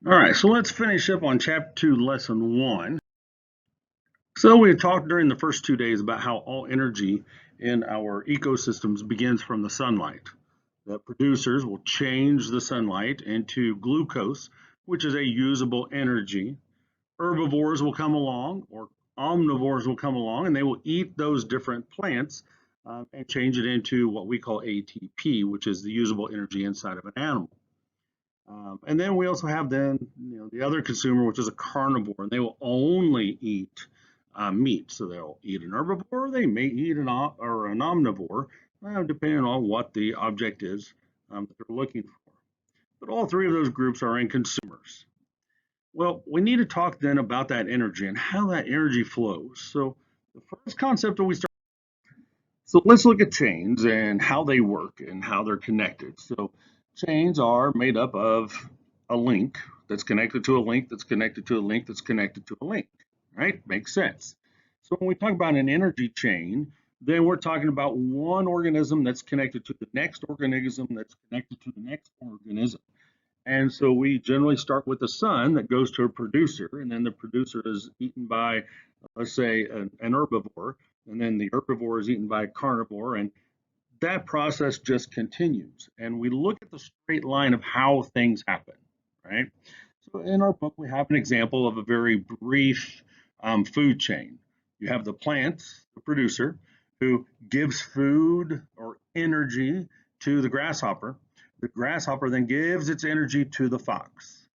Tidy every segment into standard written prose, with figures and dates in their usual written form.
All right, so let's finish up on Chapter 2, Lesson 1. So we talked during the first 2 days about how all energy in our ecosystems begins from the sunlight. The producers will change the sunlight into glucose, which is a usable energy. Herbivores will come along, or omnivores will come along, and they will eat those different plants and change it into what we call ATP, which is the usable energy inside of an animal. And then we also have the other consumer, which is a carnivore, and they will only eat meat. So they'll eat an herbivore, they may eat an omnivore, depending on what the object is that they're looking for. But all three of those groups are in consumers. Well, we need to talk then about that energy and how that energy flows. So the first concept that we start. So let's look at chains and how they work and how they're connected. So chains are made up of a link that's connected to a link that's connected to a link that's connected to a link, right? Makes sense. So when we talk about an energy chain, then we're talking about one organism that's connected to the next organism that's connected to the next organism. And so we generally start with the sun that goes to a producer, and then the producer is eaten by, let's say, an herbivore, and then the herbivore is eaten by a carnivore, and that process just continues. And we look at the straight line of how things happen, right? So in our book, we have an example of a very brief food chain. You have the plant, the producer, who gives food or energy to the grasshopper. The grasshopper then gives its energy to the fox.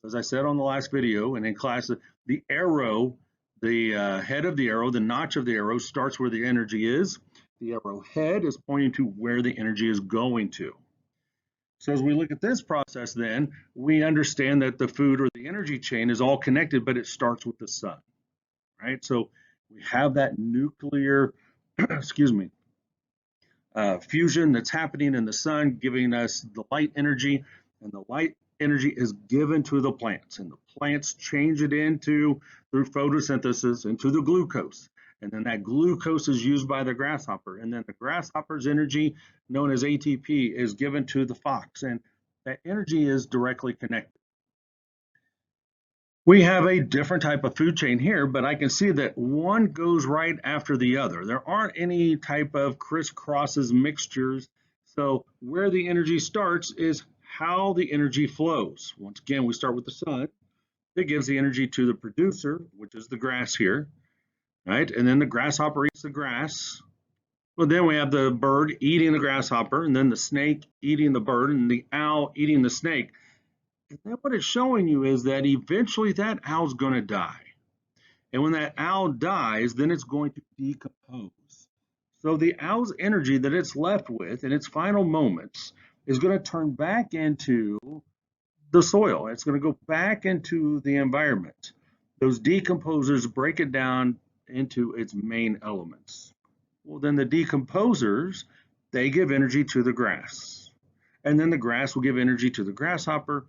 So as I said on the last video and in class, the arrow, the head of the arrow, the notch of the arrow starts where the energy is. The arrow head is pointing to where the energy is going to. So as we look at this process, then we understand that the food or the energy chain is all connected, but it starts with the sun, right? So we have that nuclear, excuse me, fusion that's happening in the sun, giving us the light energy, and the light energy is given to the plants, and the plants change it into, through photosynthesis, into the glucose. And then that glucose is used by the grasshopper, and then the grasshopper's energy, known as ATP, is given to the fox, and that energy is directly connected. We have a different type of food chain here, but I can see that one goes right after the other. There aren't any type of crisscrosses, mixtures. So where the energy starts is how the energy flows. Once again, we start with the sun. It gives the energy to the producer, which is the grass here, right? And then the grasshopper eats the grass. Well, then we have the bird eating the grasshopper, and then the snake eating the bird, and the owl eating the snake. And then what it's showing you is that eventually that owl's going to die. And when that owl dies, then it's going to decompose. So the owl's energy that it's left with in its final moments is going to turn back into the soil. It's going to go back into the environment. Those decomposers break it down into its main elements. Well, then the decomposers, they give energy to the grass. And then the grass will give energy to the grasshopper.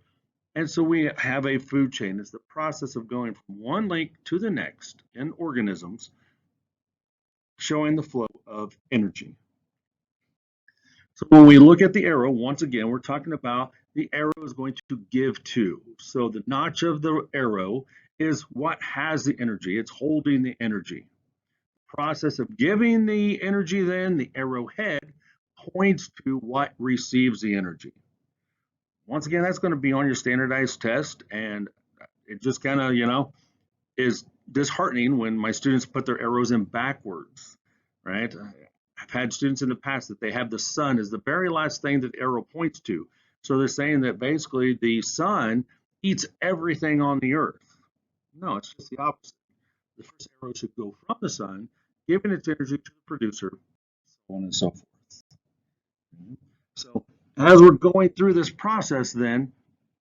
And so we have a food chain. It's the process of going from one link to the next in organisms, showing the flow of energy. So when we look at the arrow, once again, we're talking about the arrow is going to give to. So the notch of the arrow is what has the energy. It's holding the energy. Process of giving the energy, then the arrowhead points to what receives the energy. Once again, that's going to be on your standardized test, and it just kind of, is disheartening when my students put their arrows in backwards, right? I've had students in the past that they have the sun as the very last thing that the arrow points to. So they're saying that basically the sun eats everything on the earth. No, it's just the opposite. The first arrow should go from the sun, giving its energy to the producer, so on and so forth. So as we're going through this process, then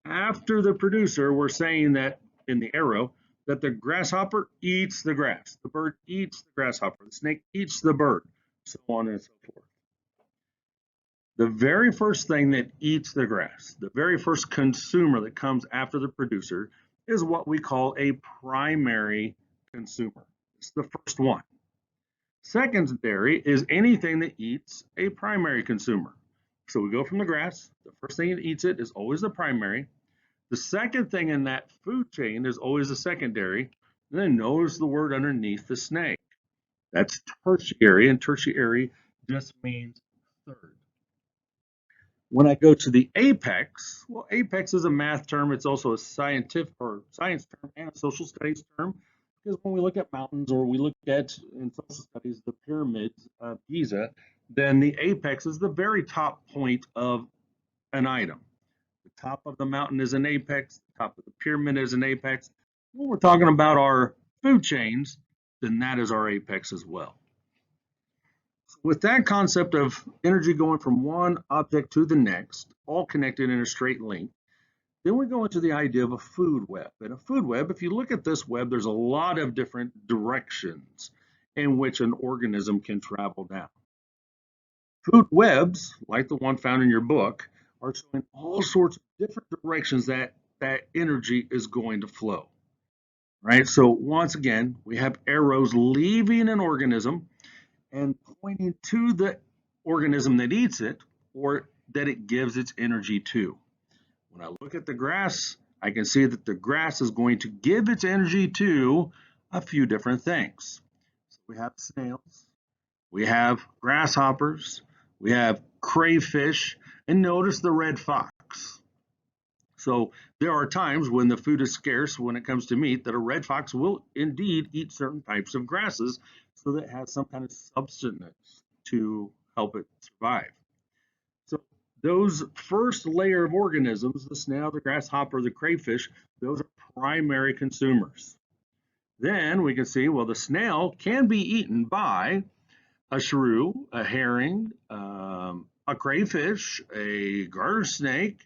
after the producer, we're saying that in the arrow that the grasshopper eats the grass, the bird eats the grasshopper, the snake eats the bird, so on and so forth. The very first thing that eats the grass, the very first consumer that comes after the producer, is what we call a primary consumer. It's the first one. Secondary is anything that eats a primary consumer. So we go from the grass, the first thing that eats it is always the primary. The second thing in that food chain is always a secondary. And then notice the word underneath the snake. That's tertiary, and tertiary just means third. When I go to the apex, well, apex is a math term. It's also a scientific or science term and a social studies term. Because when we look at mountains or we look at in social studies the pyramids of Giza, then the apex is the very top point of an item. The top of the mountain is an apex, the top of the pyramid is an apex. When we're talking about our food chains, then that is our apex as well. With that concept of energy going from one object to the next, all connected in a straight link, then we go into the idea of a food web. And a food web, if you look at this web, there's a lot of different directions in which an organism can travel down. Food webs, like the one found in your book, are showing all sorts of different directions that energy is going to flow. Right? So once again, we have arrows leaving an organism and pointing to the organism that eats it or that it gives its energy to. When I look at the grass, I can see that the grass is going to give its energy to a few different things. So we have snails, we have grasshoppers, we have crayfish, and notice the red fox. So there are times when the food is scarce when it comes to meat that a red fox will indeed eat certain types of grasses so that it has some kind of substance to help it survive. So those first layer of organisms, the snail, the grasshopper, the crayfish, those are primary consumers. Then we can see, well, the snail can be eaten by a shrew, a herring, a crayfish, a garter snake,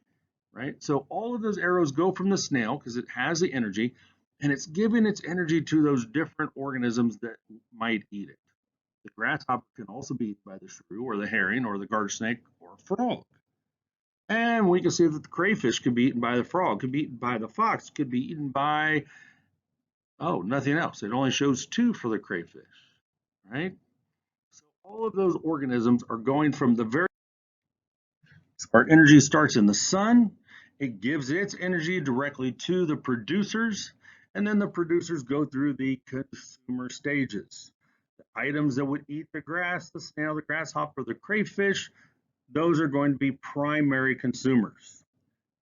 right? So all of those arrows go from the snail because it has the energy, and it's giving its energy to those different organisms that might eat it. The grasshopper can also be eaten by the shrew or the herring or the garter snake or frog. And we can see that the crayfish could be eaten by the frog, could be eaten by the fox, could be eaten by, oh, nothing else. It only shows two for the crayfish, right? So all of those organisms are going from the very, our energy starts in the sun. It gives its energy directly to the producers, and then the producers go through the consumer stages. The items that would eat the grass, the snail, the grasshopper, the crayfish, those are going to be primary consumers.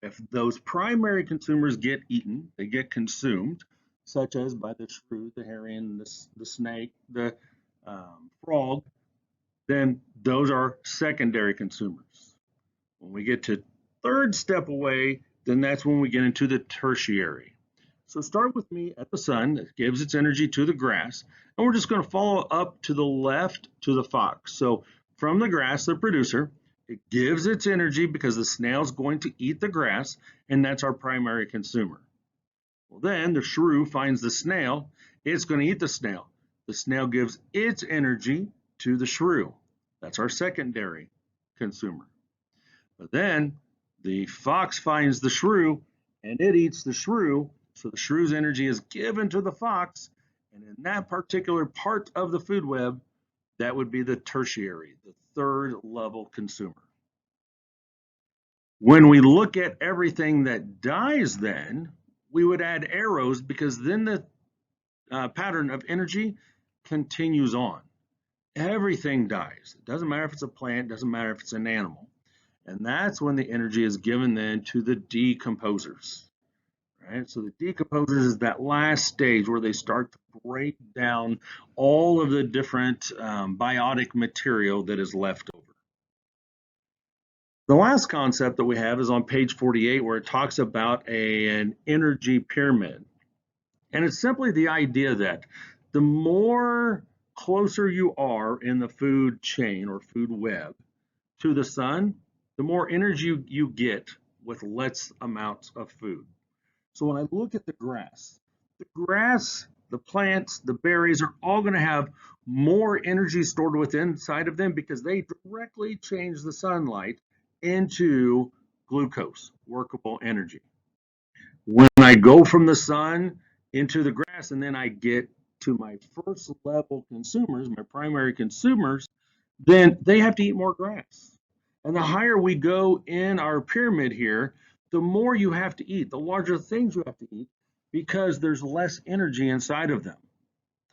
If those primary consumers get eaten, they get consumed, such as by the shrew, the herring, the snake, the frog, then those are secondary consumers. When we get to third step away, then that's when we get into the tertiary. So start with me at the sun that gives its energy to the grass, and we're just going to follow up to the left to the fox. So from the grass, the producer, it gives its energy because the snail's going to eat the grass, and that's our primary consumer. Well, then the shrew finds the snail, it's going to eat the snail. The snail gives its energy to the shrew. That's our secondary consumer. But then the fox finds the shrew and it eats the shrew. So the shrew's energy is given to the fox. And in that particular part of the food web, that would be the tertiary, the third level consumer. When we look at everything that dies, then we would add arrows because then the pattern of energy continues on. Everything dies. It doesn't matter if it's a plant, it doesn't matter if it's an animal. And that's when the energy is given then to the decomposers. Right? So the decomposers is that last stage where they start to break down all of the different biotic material that is left over. The last concept that we have is on page 48 where it talks about an energy pyramid. And it's simply the idea that the more closer you are in the food chain or food web to the sun, the more energy you get with less amounts of food. So when I look at the grass, the plants, the berries are all going to have more energy stored within inside of them because they directly change the sunlight into glucose, workable energy. When I go from the sun into the grass and then I get to my first level consumers, my primary consumers, then they have to eat more grass. And the higher we go in our pyramid here, the more you have to eat, the larger things you have to eat, because there's less energy inside of them.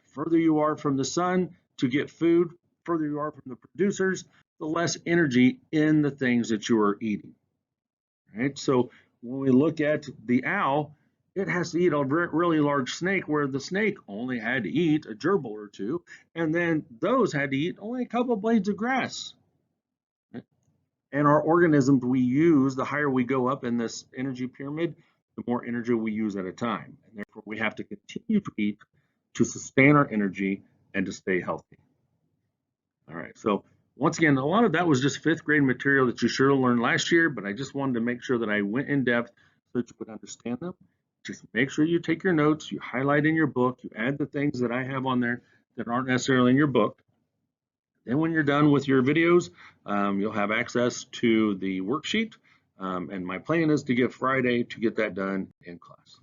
The further you are from the sun to get food, the further you are from the producers, the less energy in the things that you are eating. Right? So when we look at the owl, it has to eat a really large snake, where the snake only had to eat a gerbil or two, and then those had to eat only a couple blades of grass. And our organisms we use, the higher we go up in this energy pyramid, the more energy we use at a time. And therefore, we have to continue to eat to sustain our energy and to stay healthy. All right, so once again, a lot of that was just fifth grade material that you should have learned last year, but I just wanted to make sure that I went in depth so that you could understand them. Just make sure you take your notes, you highlight in your book, you add the things that I have on there that aren't necessarily in your book. Then when you're done with your videos, you'll have access to the worksheet. And my plan is to get Friday to get that done in class.